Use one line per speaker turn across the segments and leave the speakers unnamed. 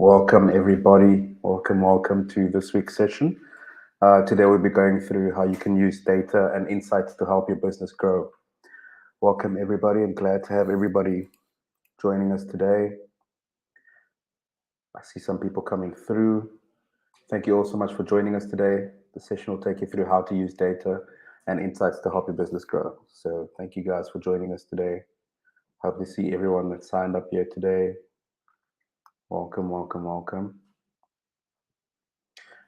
Welcome, everybody. Welcome to this week's session. Today, we'll be going through how you can use data and insights to help your business grow. Welcome, everybody. I'm glad to have everybody joining us today. I see some people coming through. Thank you all so much for joining us today. The session will take you through how to use data and insights to help your business grow. So, thank you guys for joining us today. Hope to see everyone that signed up here today. Welcome.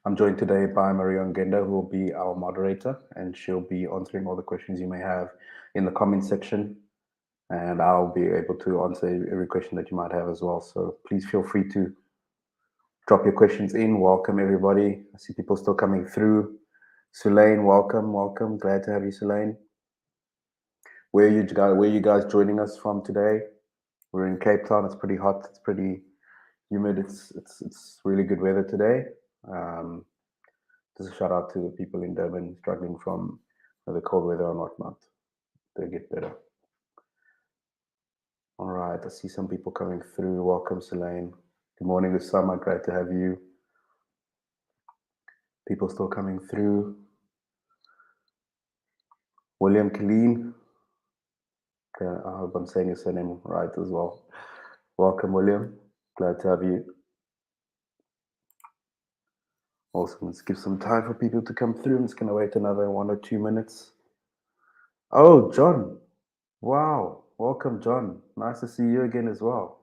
I'm joined today by Maria Ngenda, who will be our moderator, and she'll be answering all the questions you may have in the comment section. And I'll be able to answer every question that you might have as well. So please feel free to drop your questions in. Welcome, everybody. I see people still coming through. Sulaine, welcome. Glad to have you, Sulaine. Where are you guys joining us from today? We're in Cape Town. It's pretty hot. It's pretty humid. It's really good weather today. Just a shout out to the people in Durban struggling from the cold weather and whatnot. They get better. All right, I see some people coming through. Welcome, Sulaine. Good morning, Usama. Great to have you. People still coming through. William Killeen. Okay, I hope I'm saying your surname right as well. Welcome, William. Glad to have you. Awesome. Let's give some time for people to come through. I'm just going to wait another 1 or 2 minutes. Oh, John. Wow. Welcome, John. Nice to see you again as well.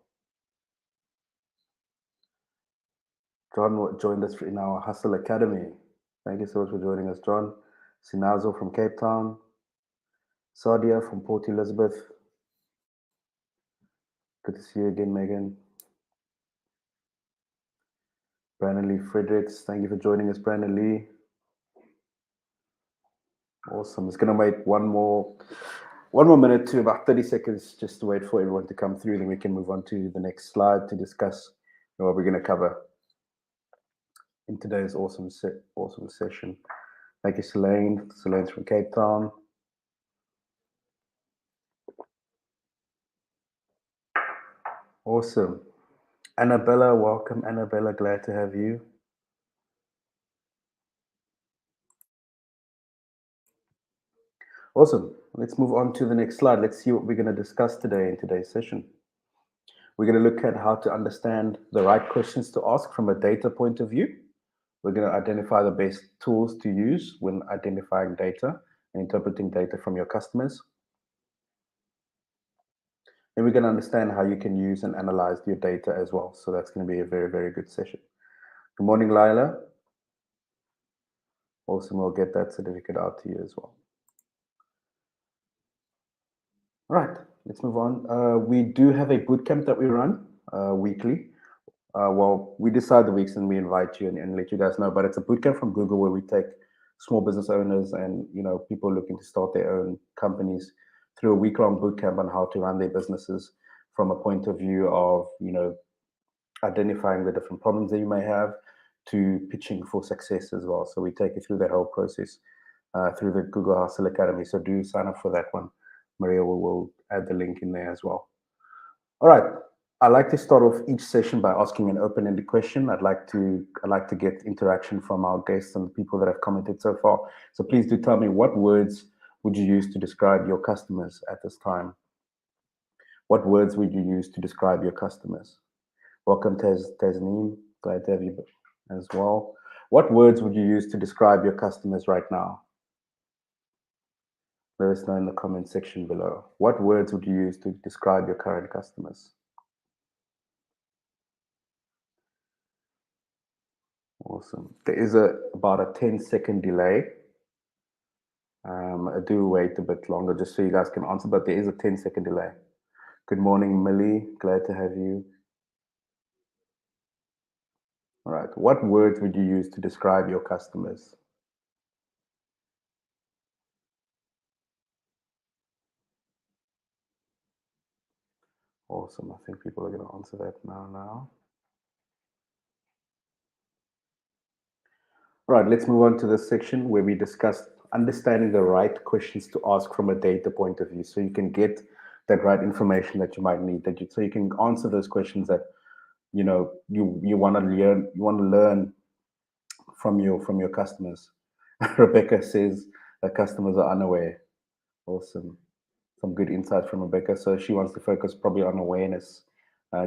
John joined us in our Hustle Academy. Thank you so much for joining us, John. Sinazo from Cape Town. Sadia from Port Elizabeth. Good to see you again, Megan. Brandon Lee Fredericks. Thank you for joining us, Brandon Lee. Awesome. It's going to wait one more minute to about 30 seconds just to wait for everyone to come through. Then we can move on to the next slide to discuss what we're going to cover in today's awesome session. Thank you, Sulaine. Sulaine's from Cape Town. Awesome. Annabella, welcome. Annabella, glad to have you. Awesome. Let's move on to the next slide. Let's see what we're going to discuss today in today's session. We're going to look at how to understand the right questions to ask from a data point of view. We're going to identify the best tools to use when identifying data and interpreting data from your customers. Then we're going to understand how you can use and analyze your data as well. So that's going to be a very, very good session. Good morning, Lila. Awesome. We'll get that certificate out to you as well. All right, let's move on. We do have a bootcamp that we run weekly. Well, we decide the weeks and we invite you and let you guys know, but it's a bootcamp from Google where we take small business owners and people looking to start their own companies through a week-long bootcamp on how to run their businesses from a point of view of identifying the different problems that you may have to pitching for success as well. So we take you through that whole process through the Google Hustle Academy. So do sign up for that one. Maria will add the link in there as well. All right. I like to start off each session by asking an open-ended question. I like to get interaction from our guests and the people that have commented so far. So please do tell me, what words would you use to describe your customers at this time? What words would you use to describe your customers? Welcome, Tasneem. Glad to have you as well. What words would you use to describe your customers right now? Let us know in the comment section below. What words would you use to describe your current customers? Awesome. There is about a 10-second delay. I do wait a bit longer just so you guys can answer, but there is a 10-second delay. Good morning, Millie. Glad to have you. All right. What words would you use to describe your customers? Awesome. I think people are going to answer that now. All right, let's move on to this section where we discuss understanding the right questions to ask from a data point of view, so you can get that right information that you might need, so you can answer those questions that you want to learn from your customers. Rebecca says that customers are unaware. Awesome. Some good insights from Rebecca. So she wants to focus probably on awareness,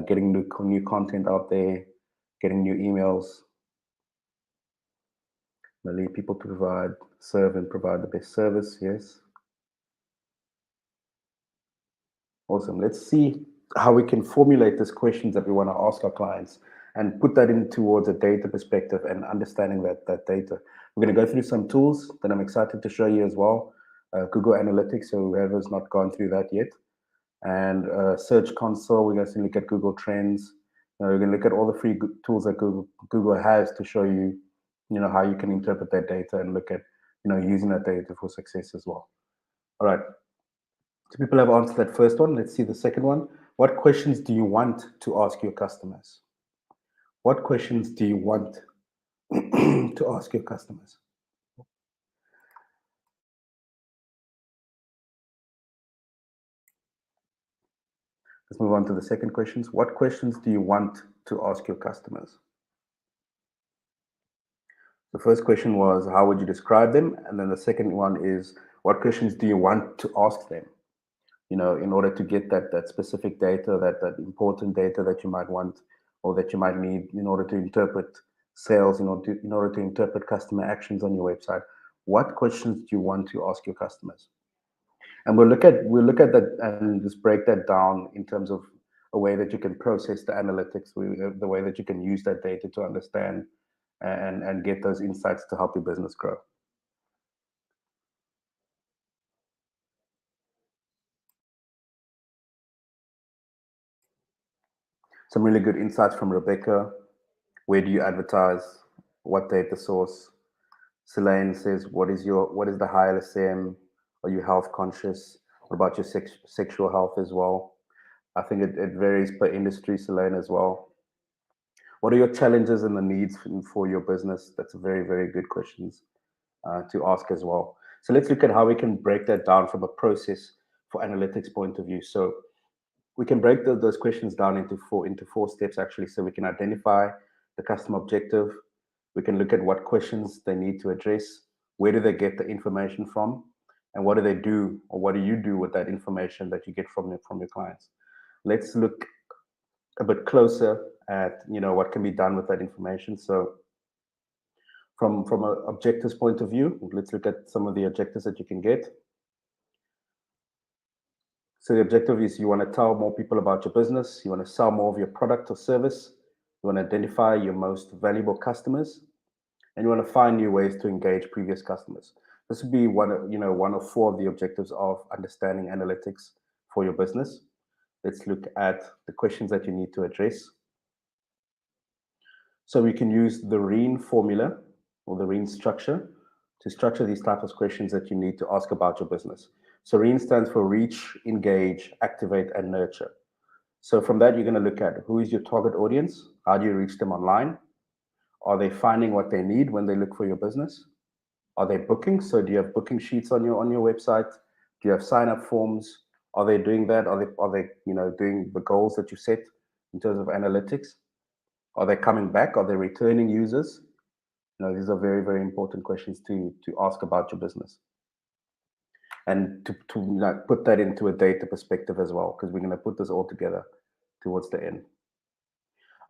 getting new content out there, getting new emails, lead people to serve and provide the best service. Yes. Awesome. Let's see how we can formulate these questions that we want to ask our clients and put that in towards a data perspective and understanding that data. We're going to go through some tools that I'm excited to show you as well. Google Analytics, so whoever's not gone through that yet. And Search Console, we're going to look at Google Trends. We're going to look at all the free tools that Google has to show you, how you can interpret that data and look at, using that data for success as well. All right. So people have answered that first one. Let's see the second one. What questions do you want to ask your customers? What questions do you want to ask your customers? Let's move on to the second questions. What questions do you want to ask your customers? The first question was, how would you describe them? And then the second one is, what questions do you want to ask them? In order to get that specific data, that important data that you might want or that you might need in order to interpret sales, in order to interpret customer actions on your website. What questions do you want to ask your customers? And we'll look at that and just break that down in terms of a way that you can process the analytics, the way that you can use that data to understand and get those insights to help your business grow. Some really good insights from Rebecca. Where do you advertise? What data source? Selene says, what is the high LSM? Are you health conscious? What about your sexual health as well? I think it varies per industry, Selene, as well. What are your challenges and the needs for your business? That's a very, very good questions to ask as well. So let's look at how we can break that down from a process for analytics point of view. So we can break those questions down into four steps actually. So we can identify the customer objective. We can look at what questions they need to address. Where do they get the information from? And what do they do, or what do you do with that information that you get from your clients? Let's look a bit closer at what can be done with that information. So from an objectives point of view, let's look at some of the objectives that you can get. So the objective is you want to tell more people about your business. You want to sell more of your product or service. You want to identify your most valuable customers, and you want to find new ways to engage previous customers. This would be one of four of the objectives of understanding analytics for your business. Let's look at the questions that you need to address. So we can use the REEN formula or the REEN structure to structure these types of questions that you need to ask about your business. So REEN stands for reach, engage, activate, and nurture. So from that, you're going to look at who is your target audience? How do you reach them online? Are they finding what they need when they look for your business? Are they booking? So do you have booking sheets on your website? Do you have sign-up forms? Are they doing that? Are they doing the goals that you set in terms of analytics? Are they coming back? Are they returning users? These are very, very important questions to ask about your business. And to put that into a data perspective as well, because we're going to put this all together towards the end.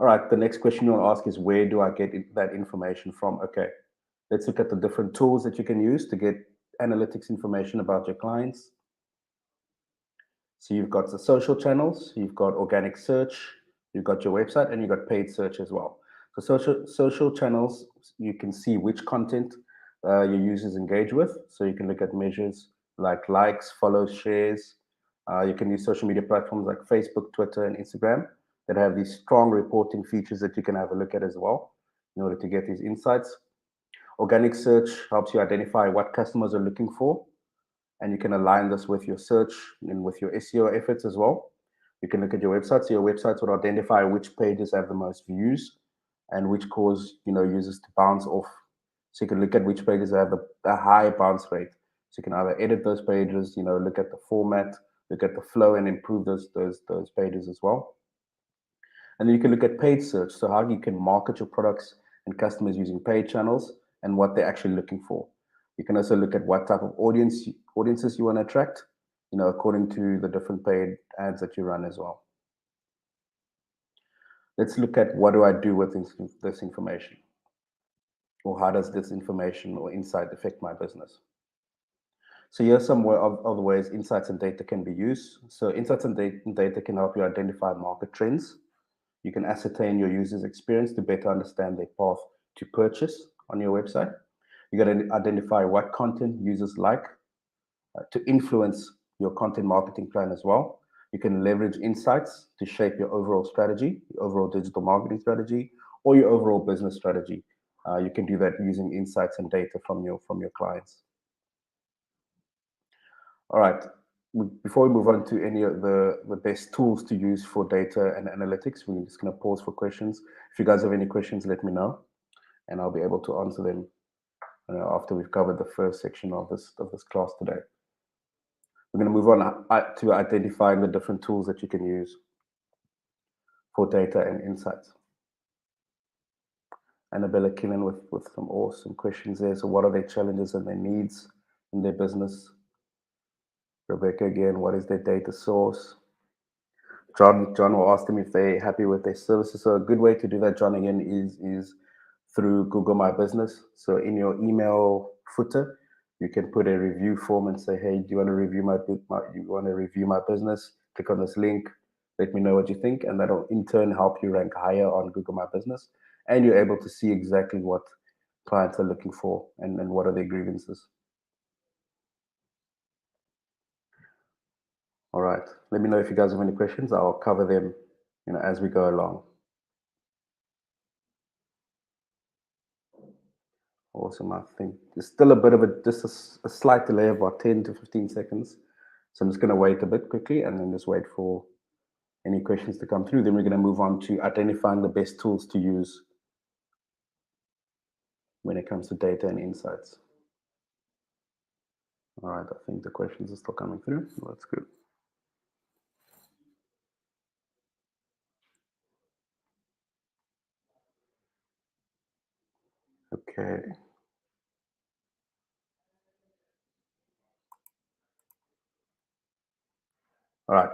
All right, the next question you'll ask is, where do I get that information from? Okay, let's look at the different tools that you can use to get analytics information about your clients. So you've got the social channels, you've got organic search, you've got your website, and you've got paid search as well. So social channels, you can see which content your users engage with. So you can look at measures like likes, follows, shares. You can use social media platforms like Facebook, Twitter, and Instagram that have these strong reporting features that you can have a look at as well in order to get these insights. Organic search helps you identify what customers are looking for, and you can align this with your search and with your SEO efforts as well. You can look at your website. So your websites would identify which pages have the most views and which cause users to bounce off. So you can look at which pages have the high bounce rate. So you can either edit those pages, look at the format, look at the flow, and improve those pages as well. And then you can look at paid search, so how you can market your products and customers using paid channels and what they're actually looking for. You can also look at what type of audiences you want to attract, according to the different paid ads that you run as well. Let's look at what do I do with this information, or how does this information or insight affect my business. So here's some other ways insights and data can be used. So insights and data can help you identify market trends. You can ascertain your user's experience to better understand their path to purchase on your website. You got to identify what content users like to influence your content marketing plan as well. You can leverage insights to shape your overall strategy, your overall digital marketing strategy, or your overall business strategy. You can do that using insights and data from your clients. All right. Before we move on to any of the best tools to use for data and analytics, we're just going to pause for questions. If you guys have any questions, let me know, and I'll be able to answer them after we've covered the first section of this class today. We're going to move on to identifying the different tools that you can use for data and insights. Annabella Killen with some awesome questions there. So what are their challenges and their needs in their business? Rebecca again, what is their data source? John will ask them if they're happy with their services. So a good way to do that, John, again, is through Google My Business. So in your email footer, you can put a review form and say, hey, do you want to review my business? Click on this link. Let me know what you think. And that'll in turn help you rank higher on Google My Business. And you're able to see exactly what clients are looking for and what are their grievances. All right. Let me know if you guys have any questions. I'll cover them, as we go along. Awesome. I think there's still a bit of just a slight delay of about 10 to 15 seconds. So I'm just going to wait a bit quickly and then just wait for any questions to come through. Then we're going to move on to identifying the best tools to use when it comes to data and insights. All right. I think the questions are still coming through. That's good. Okay. All right.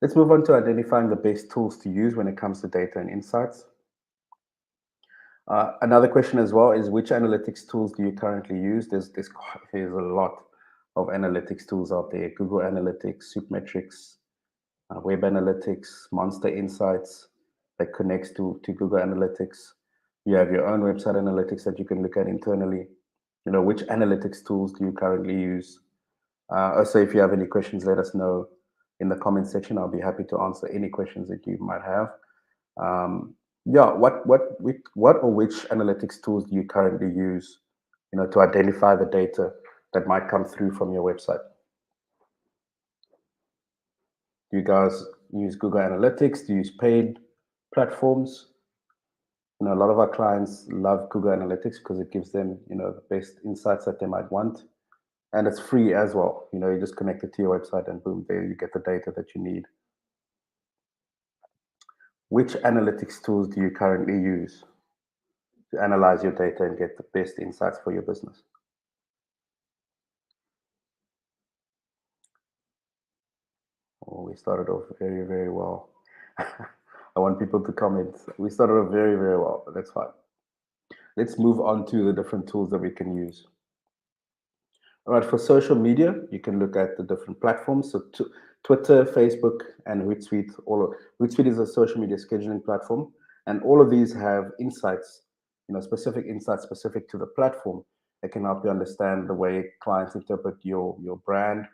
Let's move on to identifying the best tools to use when it comes to data and insights. Another question as well is, which analytics tools do you currently use? There's a lot of analytics tools out there. Google Analytics, Supermetrics, Web Analytics, Monster Insights that connects to Google Analytics. You have your own website analytics that you can look at internally. Which analytics tools do you currently use? Also, if you have any questions, let us know in the comment section. I'll be happy to answer any questions that you might have. What or which analytics tools do you currently use, to identify the data that might come through from your website? Do you guys use Google Analytics? Do you use paid platforms? A lot of our clients love Google Analytics because it gives them, the best insights that they might want. And it's free as well. You just connect it to your website and boom, there you get the data that you need. Which analytics tools do you currently use to analyze your data and get the best insights for your business? Oh, we started off very, very well. I want people to comment. We started off very, very well, but that's fine. Let's move on to the different tools that we can use. All right, for social media, you can look at the different platforms. So Twitter, Facebook, and Hootsuite. Hootsuite is a social media scheduling platform, and all of these have insights, specific insights specific to the platform that can help you understand the way clients interpret your brand,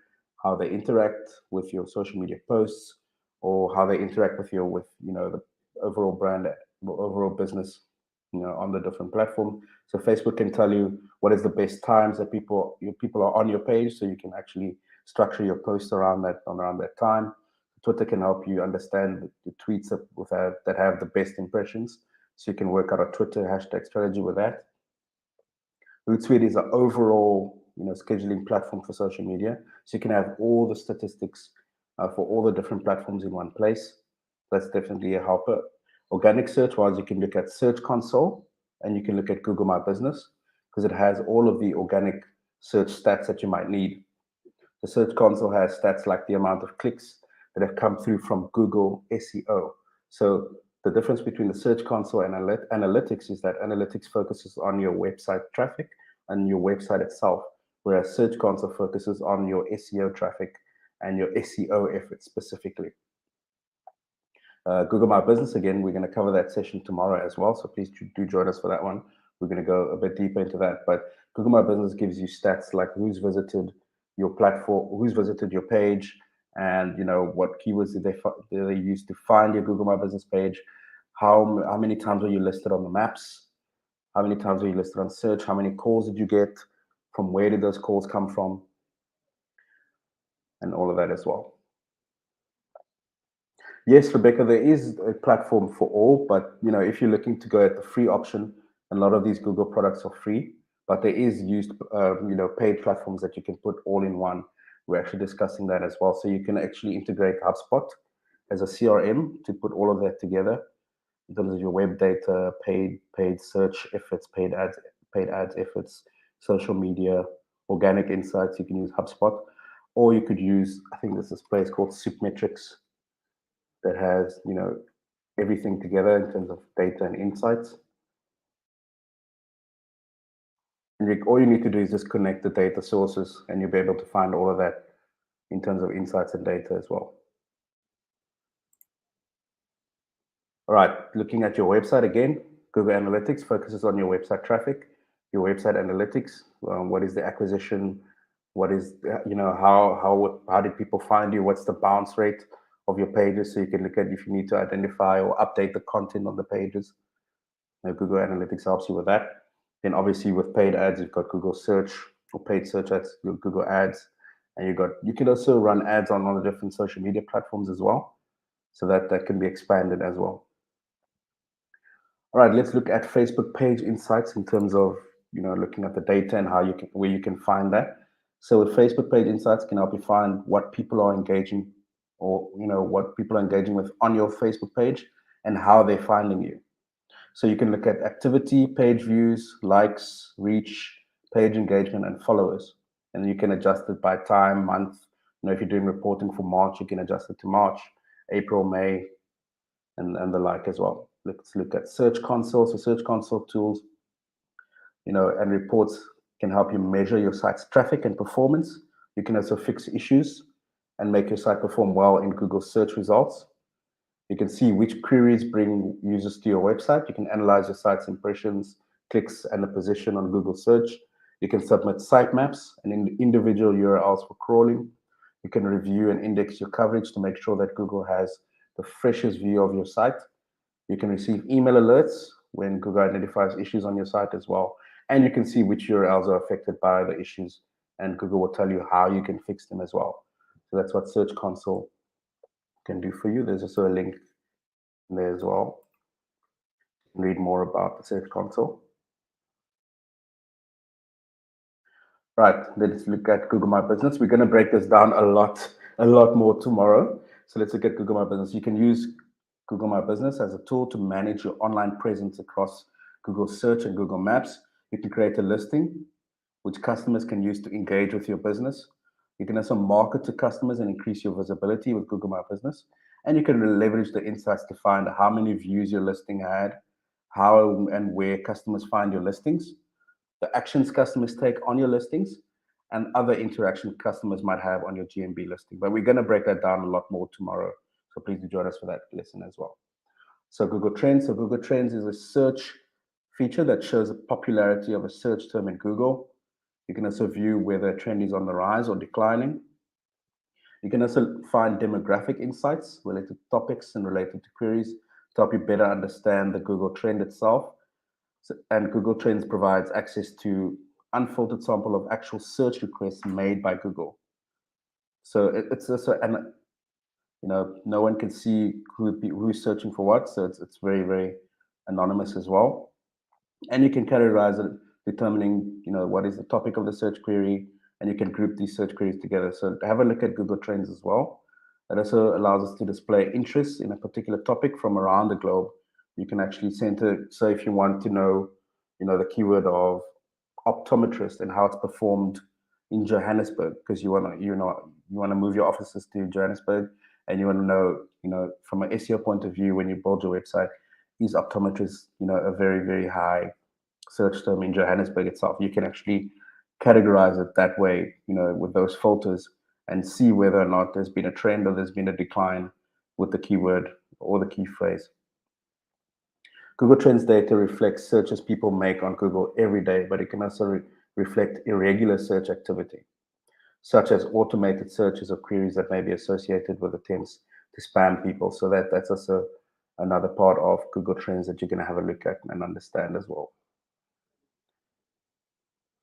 how they interact with your social media posts, or how they interact with the overall brand, overall business, on the different platform. So Facebook can tell you what is the best times that people are on your page, so you can actually structure your posts around that time. Twitter can help you understand the tweets that have the best impressions, so you can work out a Twitter hashtag strategy with that. Hootsuite is an overall scheduling platform for social media, so you can have all the statistics for all the different platforms in one place. That's definitely a helper. Organic search wise, you can look at Search Console and you can look at Google My Business because it has all of the organic search stats that you might need. The Search Console has stats like the amount of clicks that have come through from Google SEO. So the difference between the Search Console and analytics is that analytics focuses on your website traffic and your website itself, whereas Search Console focuses on your SEO traffic and your SEO efforts specifically. Google My Business, again, we're going to cover that session tomorrow as well. So please do join us for that one. We're going to go a bit deeper into that. But Google My Business gives you stats like who's visited your platform, who's visited your page, and what keywords did they use to find your Google My Business page, how many times are you listed on the maps, how many times are you listed on search, how many calls did you get, from where did those calls come from, and all of that as well. Yes, Rebecca, there is a platform for all, but if you're looking to go at the free option, a lot of these Google products are free, but there is used, paid platforms that you can put all in one. We're actually discussing that as well. So you can actually integrate HubSpot as a CRM to put all of that together in terms of your web data, paid search efforts, paid ads efforts, social media, organic insights. You can use HubSpot, or you could use, I think there's this place called Supermetrics that has everything together in terms of data and insights. And all you need to do is just connect the data sources and you'll be able to find all of that in terms of insights and data as well. All right, looking at your website again, Google Analytics focuses on your website traffic, your website analytics. What is the acquisition? What is, how did people find you? What's the bounce rate of your pages? So you can look at if you need to identify or update the content on the pages. Google Analytics helps you with that. Then obviously with paid ads, you've got Google Search or paid search ads, Google Ads, and you can also run ads on all the different social media platforms as well. So that can be expanded as well. All right, let's look at Facebook page insights in terms of looking at the data and where you can find that. So with Facebook page insights can help you find what people are engaging or what people are engaging with on your Facebook page and how they're finding you. So you can look at activity, page views, likes, reach, page engagement, and followers. And you can adjust it by time, month. If you're doing reporting for March, you can adjust it to March, April, May, and the like as well. Let's look at Search Console. So Search Console tools, and reports can help you measure your site's traffic and performance. You can also fix issues and make your site perform well in Google search results. You can see which queries bring users to your website. You can analyze your site's impressions, clicks, and the position on Google search. You can submit sitemaps and individual URLs for crawling. You can review and index your coverage to make sure that Google has the freshest view of your site. You can receive email alerts when Google identifies issues on your site as well. And you can see which URLs are affected by the issues, and Google will tell you how you can fix them as well. So that's what Search Console can do for you. There's also a link there as well. You can read more about the Search Console. Right, let's look at Google My Business. We're going to break this down a lot more tomorrow. So let's look at Google My Business. You can use Google My Business as a tool to manage your online presence across Google Search and Google Maps. You can create a listing which customers can use to engage with your business. You can also market to customers and increase your visibility with Google My Business. And you can leverage the insights to find how many views your listing had, how and where customers find your listings, the actions customers take on your listings, and other interaction customers might have on your GMB listing. But we're going to break that down a lot more tomorrow. So please do join us for that lesson as well. So Google Trends. So Google Trends is a search feature that shows the popularity of a search term in Google. You can also view whether a trend is on the rise or declining. You can also find demographic insights related to topics and related to queries to help you better understand the Google trend itself. And Google Trends provides access to unfiltered sample of actual search requests made by Google. So it's also, and no one can see who's searching for what. So it's very, very anonymous as well. And you can categorize it, determining what is the topic of the search query, and you can group these search queries together. So have a look at Google Trends as well. It also allows us to display interest in a particular topic from around the globe You can actually center, so if you want to know, the keyword of optometrist and how it's performed in Johannesburg, because you want to move your offices to Johannesburg, and you want to know, from an SEO point of view, when you build your website, is optometrist, a very, very high search term in Johannesburg itself. You can actually categorize it that way, with those filters, and see whether or not there's been a trend or there's been a decline with the keyword or the key phrase. Google Trends data reflects searches people make on Google every day, but it can also reflect irregular search activity, such as automated searches or queries that may be associated with attempts to spam people. So that's also another part of Google Trends that you're going to have a look at and understand as well.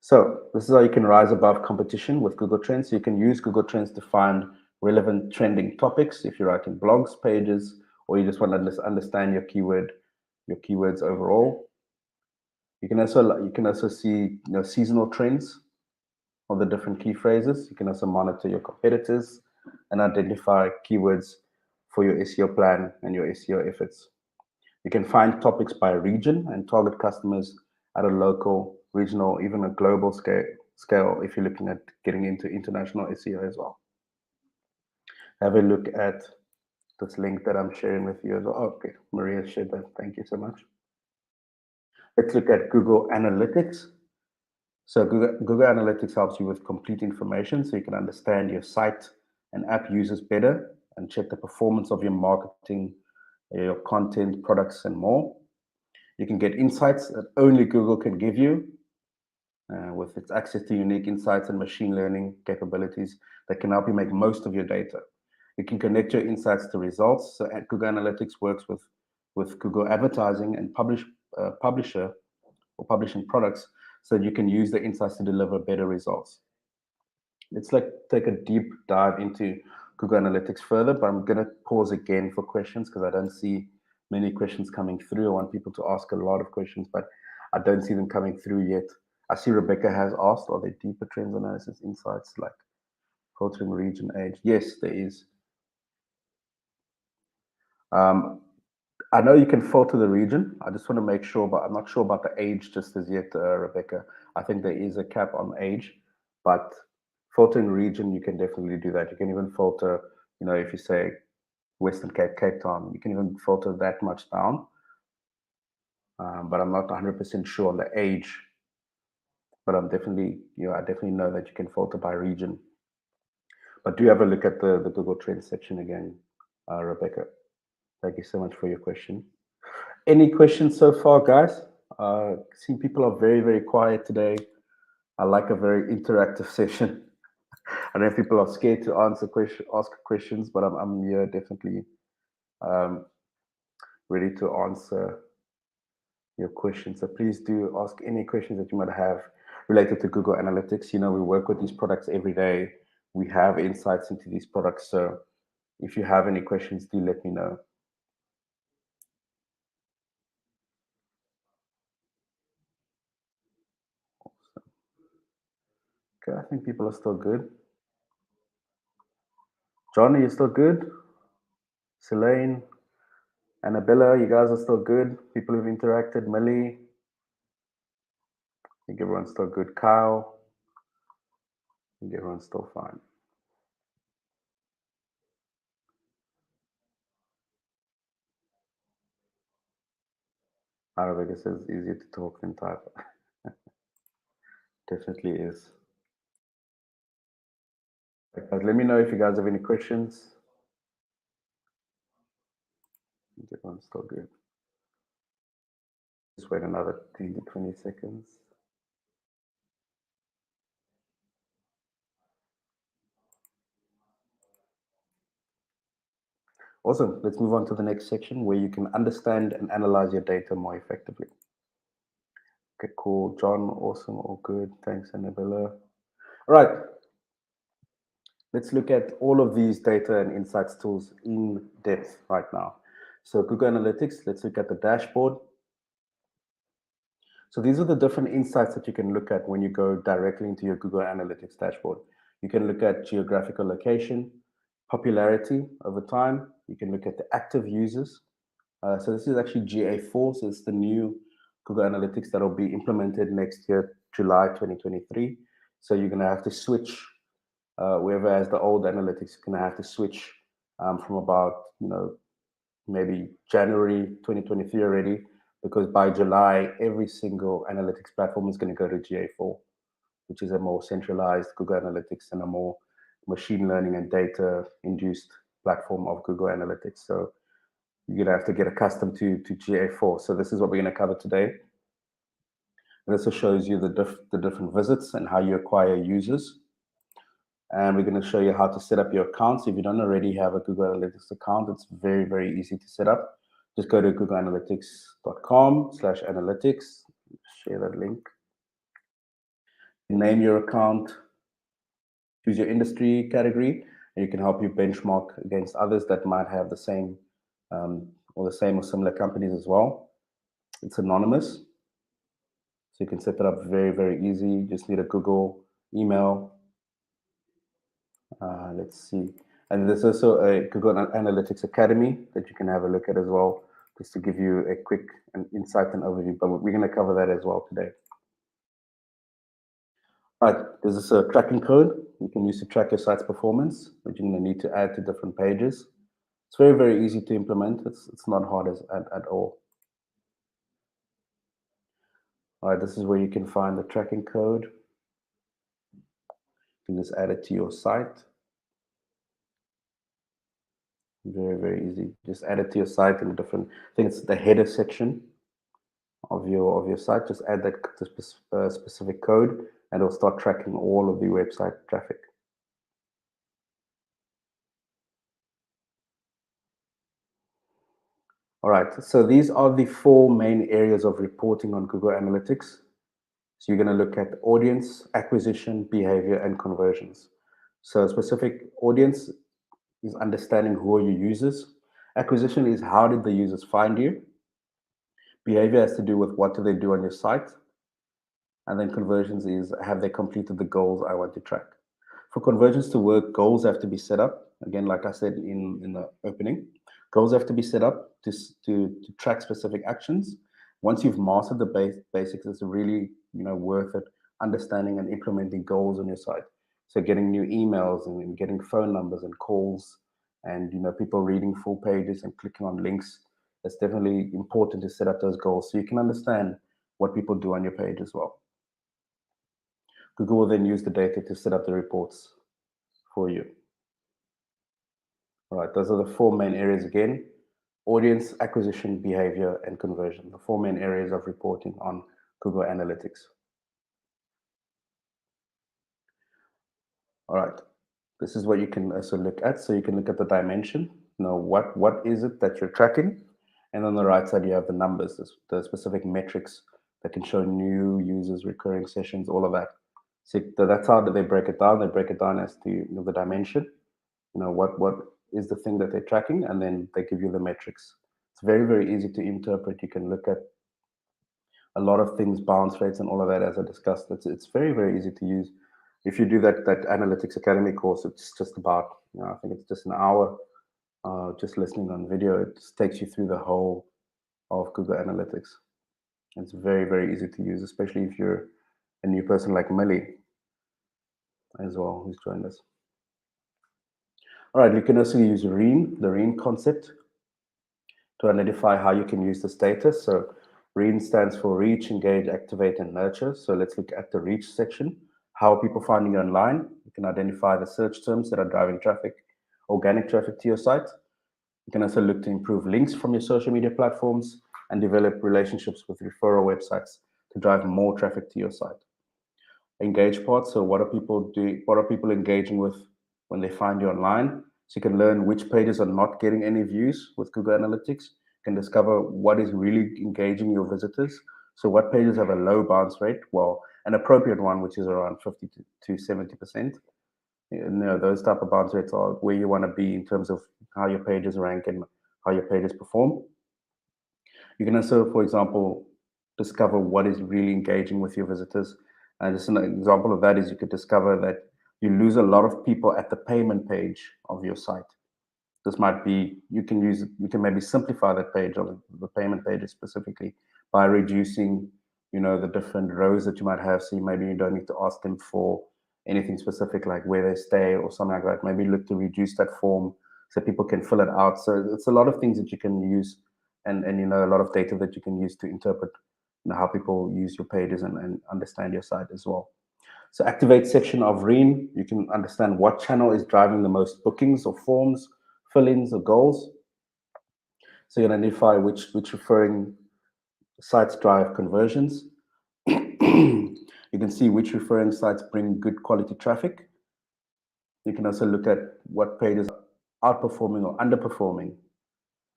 So this is how you can rise above competition with Google Trends. So you can use Google Trends to find relevant trending topics if you're writing blogs, pages, or you just want to understand your keywords overall. You can also see seasonal trends of the different key phrases. You can also monitor your competitors and identify keywords for your SEO plan and your SEO efforts. You can find topics by region and target customers at a local, regional, even a global scale if you're looking at getting into international SEO as well. Have a look at this link that I'm sharing with you as well. Okay, Maria shared that. Thank you so much. Let's look at Google Analytics. So Google Analytics helps you with complete information so you can understand your site and app users better and check the performance of your marketing, your content, products, and more. You can get insights that only Google can give you with its access to unique insights and machine learning capabilities that can help you make most of your data. You can connect your insights to results. So Google Analytics works with Google Advertising and Publisher or publishing products so that you can use the insights to deliver better results. Let's take a deep dive into Google Analytics further, but I'm going to pause again for questions because I don't see many questions coming through. I want people to ask a lot of questions, but I don't see them coming through yet. I see Rebecca has asked, are there deeper trends analysis insights like filtering region, age? Yes, there is. I know you can filter the region. I just want to make sure, but I'm not sure about the age just as yet, Rebecca. I think there is a cap on age, but filtering region, you can definitely do that. You can even filter, if you say Western Cape, Cape Town, you can even filter that much down. But I'm not 100% sure on the age. But I'm definitely, I definitely know that you can filter by region. But do have a look at the Google Trends section again, Rebecca. Thank you so much for your question. Any questions so far, guys? See, people are very, very quiet today. I like a very interactive session. I know people are scared to ask questions, but I'm here definitely ready to answer your questions. So please do ask any questions that you might have related to Google Analytics. We work with these products every day. We have insights into these products. So if you have any questions, do let me know. Okay, I think people are still good. John, are you still good? Selene, Annabella, you guys are still good? People who've interacted, Millie, I think everyone's still good. Kyle, I think everyone's still fine. Arabic says easier to talk than type. Definitely is. But let me know if you guys have any questions. I think everyone's still good. Just wait another 10 to 20 seconds. Awesome. Let's move on to the next section where you can understand and analyze your data more effectively. Okay, cool. John, awesome. All good. Thanks, Annabella. All right. Let's look at all of these data and insights tools in depth right now. So Google Analytics, let's look at the dashboard. So these are the different insights that you can look at when you go directly into your Google Analytics dashboard. You can look at geographical location, popularity over time. You can look at the active users, So this is actually GA4, so it's the new Google Analytics that will be implemented next year, July 2023. So you're going to have to switch, whoever has the old analytics, you're going to have to switch from about, maybe January 2023 already, because by July, every single analytics platform is going to go to GA4, which is a more centralized Google Analytics and a more machine learning and data induced platform of Google Analytics. So you're going to have to get accustomed to GA4. So this is what we're going to cover today. It also shows you the different visits and how you acquire users. And we're going to show you how to set up your accounts. If you don't already have a Google Analytics account, it's very, very easy to set up. Just go to googleanalytics.com/analytics. Share that link. Name your account, choose your industry category, and you can help you benchmark against others that might have the same or similar companies as well. It's anonymous, so you can set it up very, very easy. You just need a Google email. Let's see. And there's also a Google Analytics Academy that you can have a look at as well, just to give you a quick insight and overview. But we're going to cover that as well today. All right, there's this tracking code you can use to track your site's performance, which you're going to need to add to different pages. It's very, very easy to implement. It's not hard at all. All right, this is where you can find the tracking code. You can just add it to your site. Very, very easy. Just add it to your site in a different, I think it's the header section of your site. Just add that specific code and it'll start tracking all of the website traffic. All right, so these are the 4 main areas of reporting on Google Analytics. So you're going to look at audience, acquisition, behavior, and conversions. So specific audience is understanding who are your users. Acquisition is how did the users find you. Behavior has to do with what do they do on your site. And then conversions is have they completed the goals I want to track. For conversions to work, goals have to be set up. Again, like I said in the opening, goals have to be set up to track specific actions. Once you've mastered the basics, it's really worth it understanding and implementing goals on your site. So getting new emails and getting phone numbers and calls and people reading full pages and clicking on links. It's definitely important to set up those goals so you can understand what people do on your page as well. Google will then use the data to set up the reports for you. All right, those are the 4 main areas again: audience, acquisition, behavior, and conversion. The 4 main areas of reporting on Google Analytics. All right, this is what you can also look at. So you can look at the dimension. Now, what is it that you're tracking? And on the right side, you have the numbers, the specific metrics that can show new users, recurring sessions, all of that. So that's how they break it down. They break it down as to the dimension, what is the thing that they're tracking, and then they give you the metrics. It's very, very easy to interpret. You can look at a lot of things, bounce rates and all of that, as I discussed. It's very, very easy to use. If you do that Analytics Academy course, it's just about, I think it's just an hour, just listening on video. It just takes you through the whole of Google Analytics. It's very, very easy to use, especially if you're a new person like Millie as well, who's joined us. All right, you can also use the REEN concept to identify how you can use this data. So REEN stands for reach, engage, activate, and nurture. So let's look at the reach section. How are people finding you online? You can identify the search terms that are driving traffic, organic traffic to your site. You can also look to improve links from your social media platforms and develop relationships with referral websites to drive more traffic to your site. Engage part, so what are people engaging with when they find you online? So you can learn which pages are not getting any views with Google Analytics. You can discover what is really engaging your visitors. So what pages have a low bounce rate? Well, an appropriate one, which is around 50 to 70%. Those type of bounce rates are where you want to be in terms of how your pages rank and how your pages perform. You can also, for example, discover what is really engaging with your visitors. And just an example of that is you could discover that you lose a lot of people at the payment page of your site. This might be, you can maybe simplify that page, or the payment pages specifically, by reducing, the different rows that you might have. So maybe you don't need to ask them for anything specific like where they stay or something like that. Maybe look to reduce that form so people can fill it out. So it's a lot of things that you can use, and a lot of data that you can use to interpret how people use your pages and understand your site as well. So activate section of REAN, you can understand what channel is driving the most bookings or forms, fill-ins or goals. So you identify which referring sites drive conversions. You can see which referring sites bring good quality traffic. You can also look at what pages are outperforming or underperforming,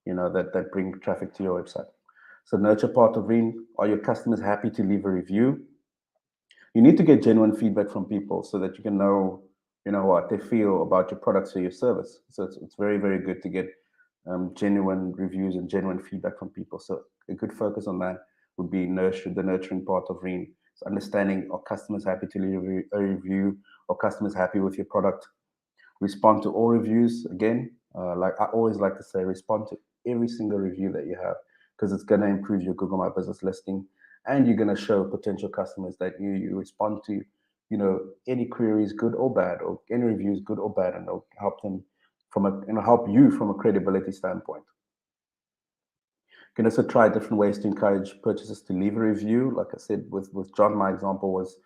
that bring traffic to your website. So nurture part of REAN, are your customers happy to leave a review? You need to get genuine feedback from people so that you can know, what they feel about your products or your service. So it's very, very good to get genuine reviews and genuine feedback from people. So a good focus on that would be the nurturing part of REAN. So understanding, are customers happy to leave a review? Are customers happy with your product? Respond to all reviews. Again, like I always like to say, respond to every single review that you have, because it's going to improve your Google My Business listing, and you're going to show potential customers that you respond to, any queries, good or bad, or any reviews, good or bad, and it'll help them help you from a credibility standpoint. You can also try different ways to encourage purchasers to leave a review. Like I said, with John, my example was,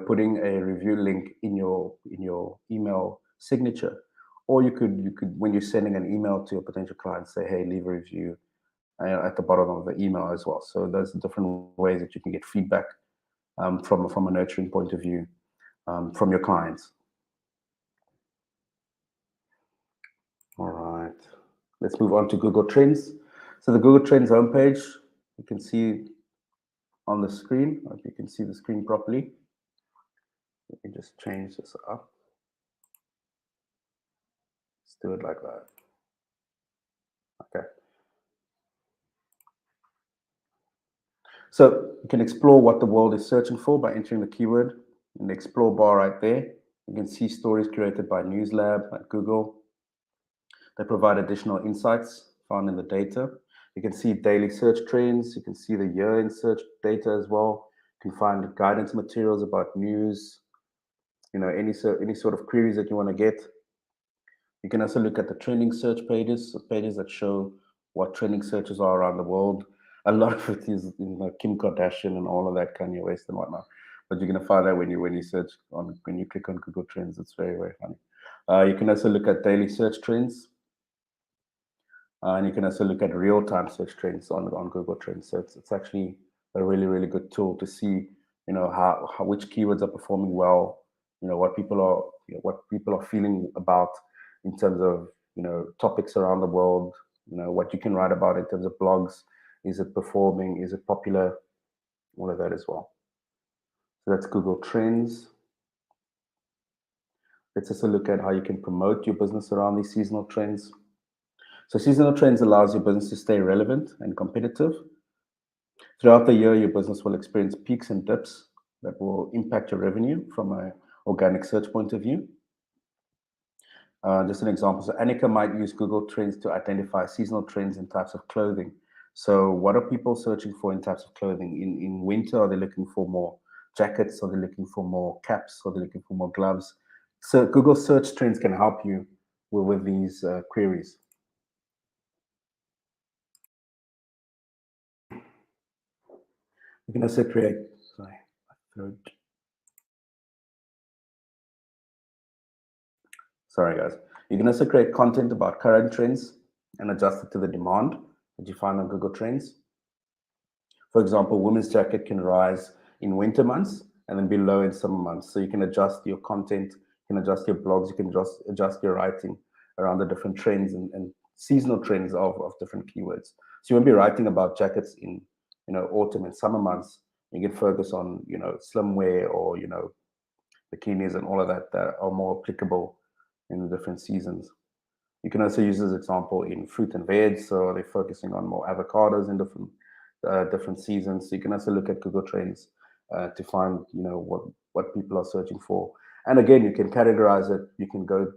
putting a review link in your email signature, or you could when you're sending an email to your potential client, say, hey, leave a review at the bottom of the email as well. So there's different ways that you can get feedback from a nurturing point of view from your clients. All right, let's move on to Google Trends. So the Google Trends homepage, you can see on the screen. If you can see the screen properly, let me just change this up. Let's do it like that. Okay. So you can explore what the world is searching for by entering the keyword in the explore bar right there. You can see stories curated by NewsLab at Google. They provide additional insights found in the data. You can see daily search trends. You can see the year in search data as well. You can find guidance materials about news, any sort of queries that you want to get. You can also look at the trending search pages, so pages that show what trending searches are around the world. A lot of it is, Kim Kardashian and all of that, Kanye West and whatnot. But you're gonna find that when you search when you click on Google Trends, it's very, very funny. You can also look at daily search trends, and you can also look at real-time search trends on Google Trends. So it's actually a really, really good tool to see, how which keywords are performing well, what people are feeling about in terms of, topics around the world, what you can write about in terms of blogs. Is it performing? Is it popular? All of that as well. So that's Google Trends. Let's also look at how you can promote your business around these seasonal trends. So seasonal trends allows your business to stay relevant and competitive. Throughout the year, your business will experience peaks and dips that will impact your revenue from an organic search point of view. Just an example. So Annika might use Google Trends to identify seasonal trends in types of clothing. So what are people searching for in types of clothing? In winter, are they looking for more jackets? Are they looking for more caps? Are they looking for more gloves? So Google search trends can help you with these queries. You can also create, sorry guys. You can also create content about current trends and adjust it to the demand that you find on Google Trends. For example, women's jacket can rise in winter months and then be low in summer months. So you can adjust your content, you can adjust your blogs, you can just adjust your writing around the different trends and seasonal trends of different keywords. So you won't be writing about jackets in autumn and summer months. You can focus on slim wear or bikinis and all of that are more applicable in the different seasons. You can also use this example in fruit and veg. So they're focusing on more avocados in different seasons. So you can also look at Google Trends to find what people are searching for. And again, you can categorize it. You can go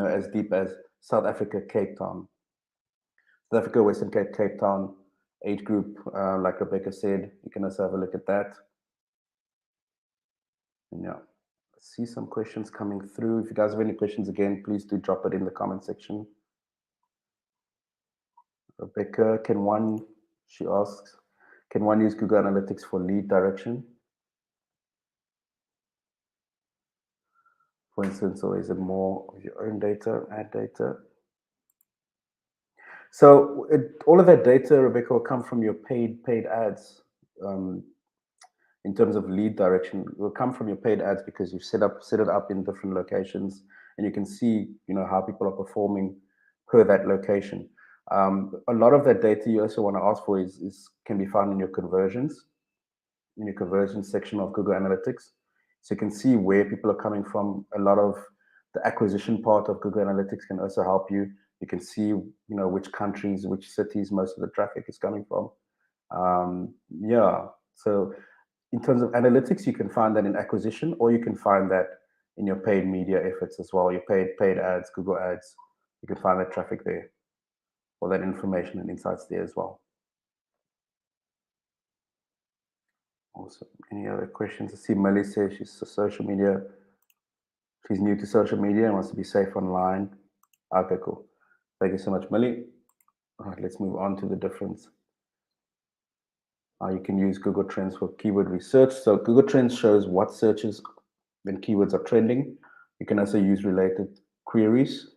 as deep as South Africa, Cape Town. South Africa, Western Cape, Cape Town, age group, like Rebecca said, you can also have a look at that. And yeah, see some questions coming through. If you guys have any questions, again, please do drop it in the comment section. Rebecca, she asks, can one use Google Analytics for lead direction? For instance, or is it more of your own data, ad data? So all of that data, Rebecca, will come from your paid ads. In terms of lead direction, will come from your paid ads because you've set it up in different locations, and you can see, how people are performing per that location. A lot of that data you also want to ask for can be found in your conversions section of Google Analytics. So you can see where people are coming from. A lot of the acquisition part of Google Analytics can also help you. You can see, which countries, which cities most of the traffic is coming from. So in terms of analytics, you can find that in acquisition, or you can find that in your paid media efforts as well. Your paid ads, Google ads, you can find that traffic there, or that information and insights there as well. Also, any other questions? I see Millie says she's new to social media and wants to be safe online. Okay, cool. Thank you so much, Millie. All right, let's move on to the difference. You can use Google Trends for keyword research. So Google Trends shows what searches and keywords are trending. You can also use related queries,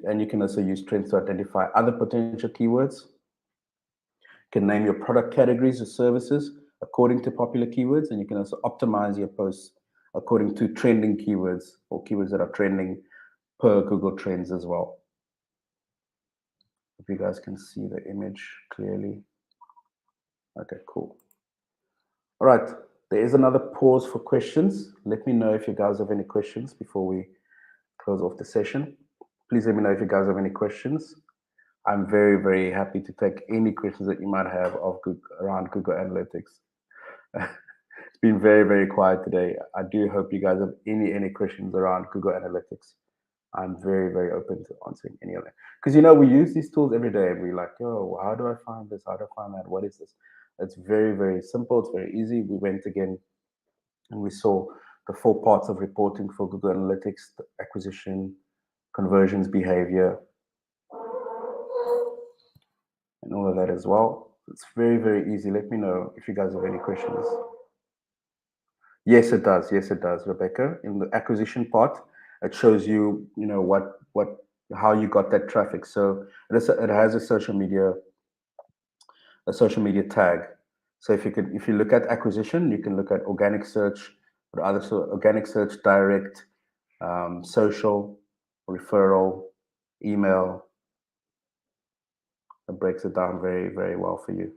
and you can also use trends to identify other potential keywords. You can name your product categories or services according to popular keywords, and you can also optimize your posts according to trending keywords or keywords that are trending per Google Trends as well. If you guys can see the image clearly. Okay, cool. All right, there is another pause for questions. Let me know if you guys have any questions before we close off the session. Please let me know if you guys have any questions. I'm very, very happy to take any questions that you might have around Google Analytics. It's been very, very quiet today. I do hope you guys have any questions around Google Analytics. I'm very, very open to answering any of that. Because, we use these tools every day and we're like, how do I find this? How do I find that? What is this? It's very, very simple. It's very easy. We went again and we saw the 4 parts of reporting for Google Analytics: the acquisition, conversions, behavior, and all of that as well. It's very, very easy. Let me know if you guys have any questions. Yes, it does. Yes, it does, Rebecca. In the acquisition part, it shows you, how you got that traffic. So it has a social media tag. So if you look at acquisition, you can look at organic search, but organic search, direct, social, referral, email. It breaks it down very, very well for you.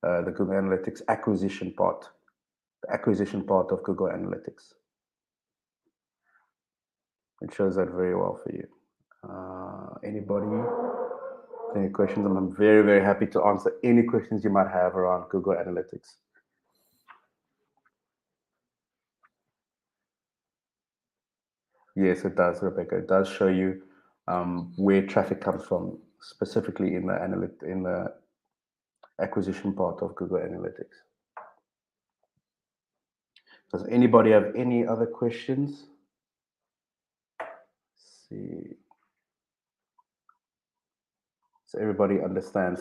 The Google Analytics acquisition part. The acquisition part of Google Analytics. It shows that very well for you. Anybody? Any questions? I'm very, very happy to answer any questions you might have around Google Analytics. Yes, it does, Rebecca. It does show you where traffic comes from, specifically in the acquisition part of Google Analytics. Does anybody have any other questions? Let's see. So everybody understands.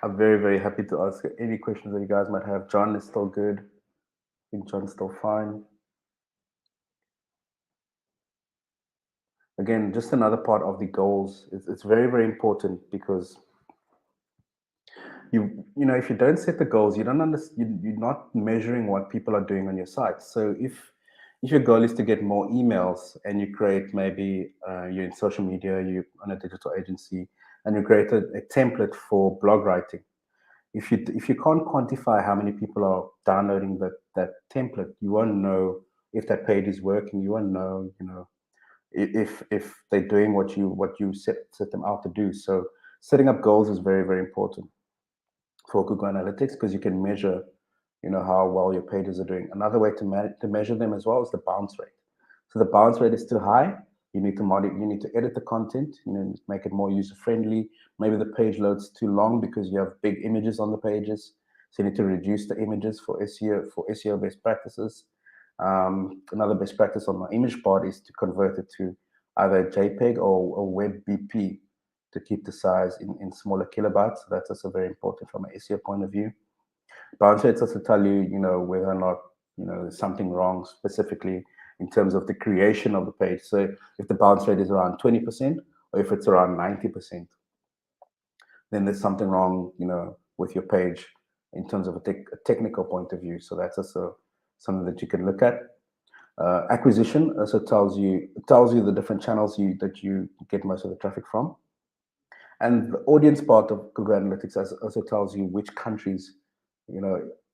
I'm very, very happy to answer any questions that you guys might have. John is still good. I think John's still fine. Again, just another part of the goals. It's very, very important because if you don't set the goals, you're not measuring what people are doing on your site. So if your goal is to get more emails and you create maybe you're in social media, you're on a digital agency, and you create a template for blog writing. If you can't quantify how many people are downloading that template, you won't know if that page is working. You won't know, if they're doing what you set them out to do. So setting up goals is very, very important for Google Analytics because you can measure, how well your pages are doing. Another way to measure them as well is the bounce rate. So the bounce rate is too high, You need to edit the content, make it more user friendly. Maybe the page loads too long because you have big images on the pages. So you need to reduce the images for SEO best practices. Another best practice on my image part is to convert it to either JPEG or a WebBP to keep the size in smaller kilobytes. So that's also very important from an SEO point of view. Bounce rates also tell you, whether or not, there's something wrong specifically in terms of the creation of the page. So if the bounce rate is around 20% or if it's around 90%, then there's something wrong, with your page in terms of a technical point of view. So that's also something that you can look at. Acquisition also tells you the different channels that you get most of the traffic from. And the audience part of Google Analytics also tells you which countries,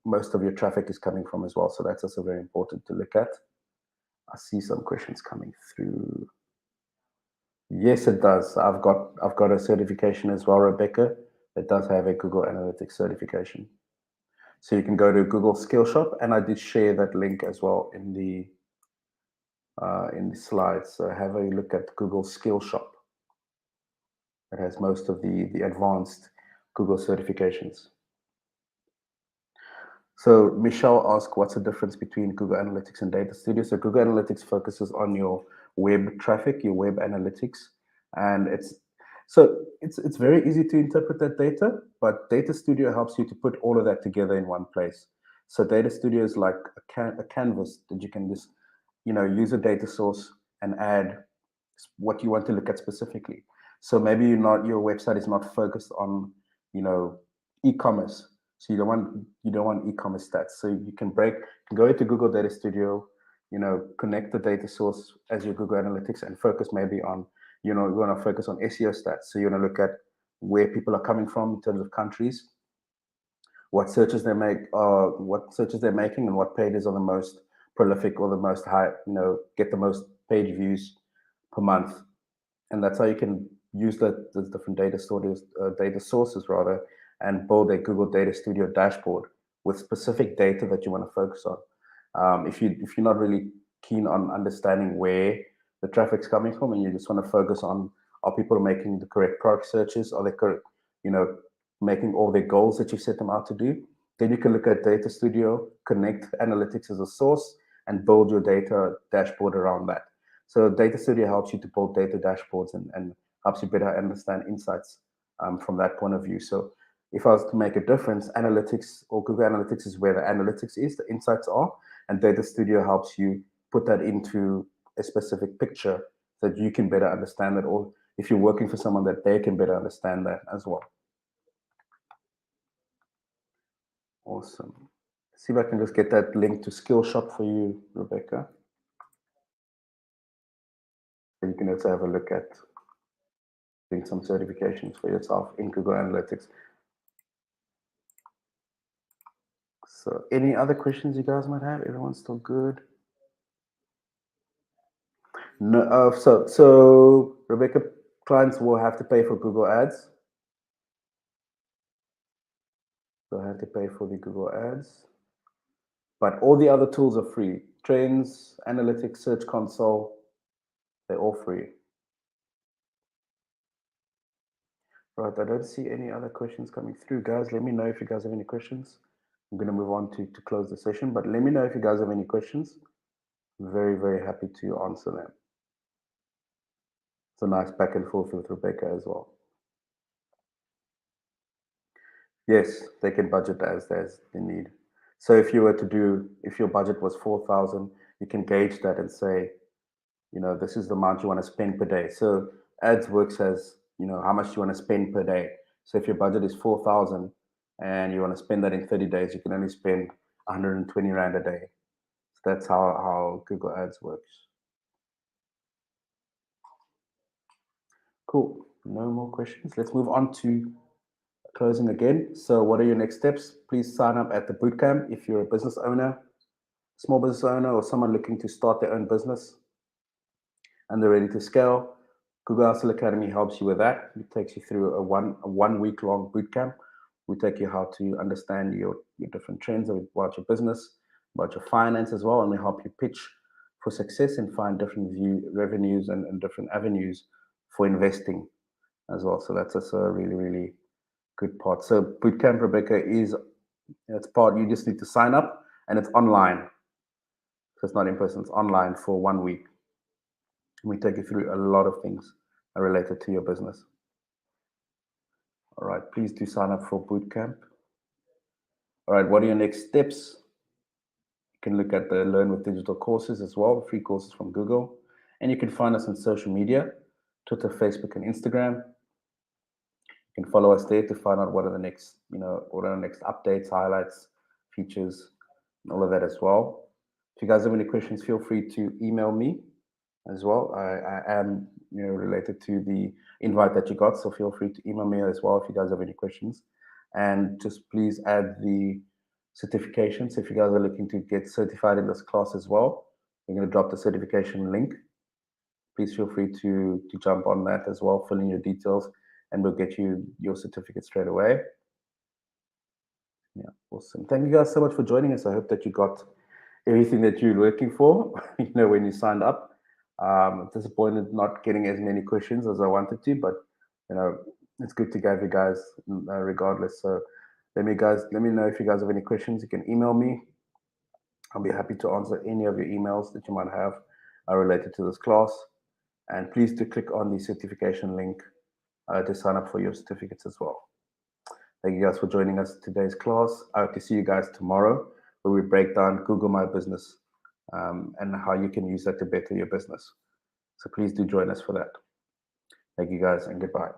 most of your traffic is coming from as well. So that's also very important to look at. I see some questions coming through. Yes, it does. I've got a certification as well, Rebecca. It does have a Google Analytics certification. So you can go to Google Skillshop, and I did share that link as well in the slides. So have a look at Google Skillshop. It has most of the advanced Google certifications. So Michelle asked, what's the difference between Google Analytics and Data Studio? So Google Analytics focuses on your web traffic, your web analytics, and it's very easy to interpret that data, but Data Studio helps you to put all of that together in one place. So Data Studio is like a canvas that you can just, use a data source and add what you want to look at specifically. So maybe your website is not focused on, e-commerce. So you don't want e-commerce stats. So you can go into Google Data Studio, connect the data source as your Google Analytics and focus maybe on, you want to focus on SEO stats. So you want to look at where people are coming from in terms of countries, what searches they make, what searches they're making, and what pages are the most prolific or the most high, get the most page views per month. And that's how you can use the different data sources rather, and build a Google Data Studio dashboard with specific data that you want to focus on. If you're not really keen on understanding where the traffic's coming from, and you just want to focus on, are people making the correct product searches, are they correct, making all their goals that you set them out to do, then you can look at Data Studio, connect analytics as a source, and build your data dashboard around that. So Data Studio helps you to build data dashboards and helps you better understand insights from that point of view. So if I was to make a difference, analytics or Google Analytics is where the analytics is, the insights are, and Data Studio helps you put that into a specific picture so that you can better understand it, or if you're working for someone, that they can better understand that as well. Awesome. See if I can just get that link to Skillshop for you, Rebecca. You can also have a look at doing some certifications for yourself in Google Analytics. So any other questions you guys might have? Everyone's still good? No. So Rebecca, clients will have to pay for Google Ads. They'll have to pay for the Google Ads. But all the other tools are free. Trends, Analytics, Search Console, they're all free. Right, I don't see any other questions coming through. Guys, let me know if you guys have any questions. I'm going to move on to close the session, but let me know if you guys have any questions. I'm very, very happy to answer them. It's a nice back and forth with Rebecca as well. Yes, they can budget as they need. So if your budget was 4,000, you can gauge that and say, this is the amount you want to spend per day. So ads works as, how much you want to spend per day. So if your budget is 4,000 and you want to spend that in 30 days, you can only spend 120 Rand a day. So that's how Google Ads works. Cool. No more questions. Let's move on to closing again. So what are your next steps? Please sign up at the bootcamp if you're a business owner, small business owner, or someone looking to start their own business and they're ready to scale. Google Hustle Academy helps you with that. It takes you through a one week long bootcamp. We take you how to understand your different trends about your business, about your finance as well, and we help you pitch for success and find different revenues and different avenues for investing as well. So that's also a really, really good part. So Bootcamp, Rebecca, it's part, you just need to sign up, and it's online. So it's not in person, it's online for 1 week. We take you through a lot of things related to your business. All right, please do sign up for Bootcamp. All right, what are your next steps? You can look at the Learn with Digital courses as well, the free courses from Google. And you can find us on social media, Twitter, Facebook, and Instagram. You can follow us there to find out what are the next, what are the next updates, highlights, features, and all of that as well. If you guys have any questions, feel free to email me as well. I am, related to the invite that you got, so feel free to email me as well if you guys have any questions. And just please add the certifications. If you guys are looking to get certified in this class as well, we're going to drop the certification link. Please feel free to jump on that as well, fill in your details, and we'll get you your certificate straight away. Yeah, awesome. Thank you guys so much for joining us. I hope that you got everything that you're looking for, when you signed up. I'm disappointed not getting as many questions as I wanted to, but it's good to give you guys regardless. So let me know if you guys have any questions. You can email me. I'll be happy to answer any of your emails that you might have related to this class. And please do click on the certification link to sign up for your certificates as well. Thank you guys for joining us in today's class. I hope to see you guys tomorrow, where we break down Google My Business and how you can use that to better your business. So please do join us for that. Thank you guys, and goodbye.